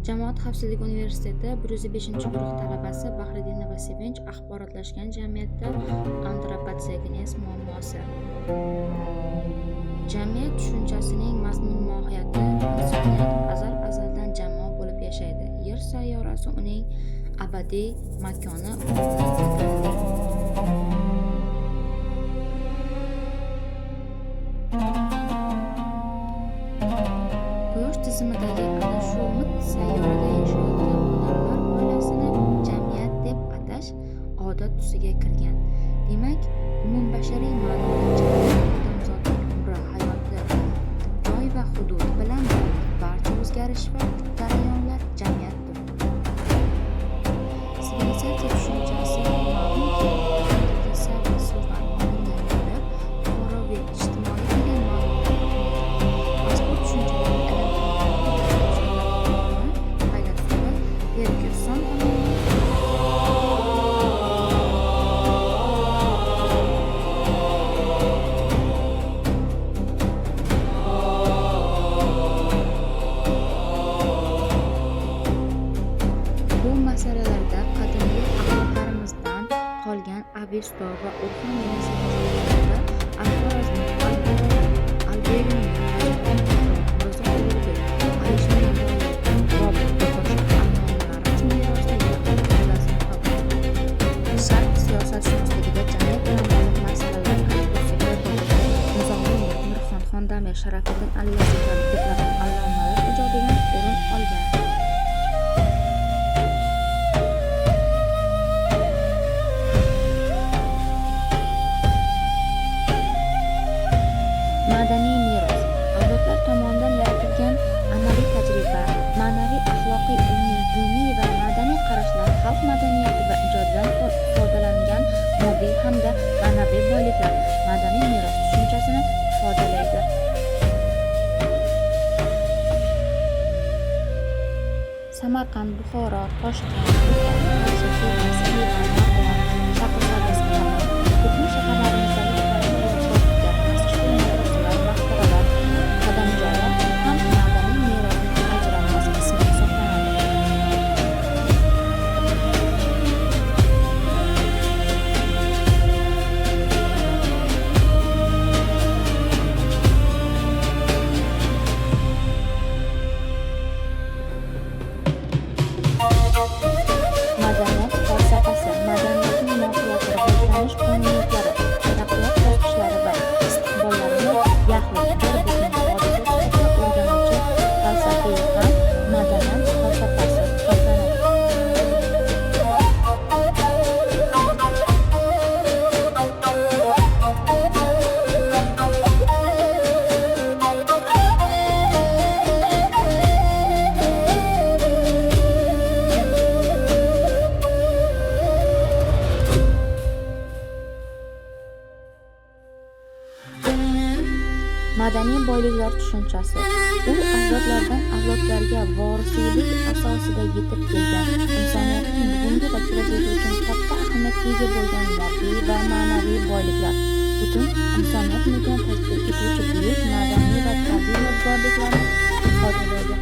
Jamoat xavfsizligi universiteti 105-guruh talabasi Bahriddinova Sevinch axborotlashgan jamiyatda antropotsegeniz muammosi. Jamiyat tushunchasining mazmun-mohiyati insoniyat azal-azaldan jamoa bo'lib yashaydi. Yer sayyorasi uning abadiy makoni Quyosh tizimidagi ana shu mitti sayyorada yashayotgan odamlar oilasini jamiyat deb atash odat tusiga kirgan. Demak, umumbashariy ma'noda jamiyat odamzodning umri, hayoti, joy va hudud bilan barcha o'zgarish va jarayonlar jamiyatdir. Sivilizatsiya tushunchasi ma'lumki, tasavvur so'zdan olingan bo'lib, fuqaroviy ijtimoiy degan ma'noda mazkur tushunchalar faylasuflar Fergyuson bu masalalarda qadimgi axloqlarimizdan qolgan Avesto va urf-odat masalalarida Al-Xorazmiy, Al-Biruni, Mirzo Ulug'bek, Alisher Navoiy, Bobur va boshqa an'analarimiz merosidagi qo'llanmasini topadi. Sharq siyosatshunosligida jamiyat bilan bog'liq masalalar Nizomul Mulk, Mirxon Xondamir, Sharafeddin Aliyazov kabi ko'plab allomalar ijodidan o'rin olgan. Madaniy meros avlodlar tomonidan yaratilgan amaliy tajriba, ma'naviy, axloqiy, ilmiy, diniy va madaniy qarashlar, xalq madaniyati va ijodidan foydalangan moddiy hamda ma'naviy boyliklar madaniy meros tushunchasini ifodalaydi. Samarqand, Buxoro, Toshkent, ko'pmi shaharlarimizdagi qadamjolar ham madaniy merosning ajralmas qismi hisoblanadi. Madaniyat falsafasi, madaniyatning mohiyati, rivojlanish qonuniyatlari, taraqqiyot bosqichlari va istiqbollarini yaxlit bir butun hodisa sifatida o'rganuvchi falsafiy fan madaniyat falsafasi hisoblanadi. Madaniy boyliklar tushunchasi u ajdodlardan avlodlarga vorisiylik asosida yetib kelgan, insoniyatning bugungi va kelajagi uchun katta ahamiyatga ega bo'lgan moddiy va ma'naviy boyliklar, butun insoniyat mulkini tashkil etuvchi buyuk madaniy va tabiiy yodgorliklarni ifodalaydi.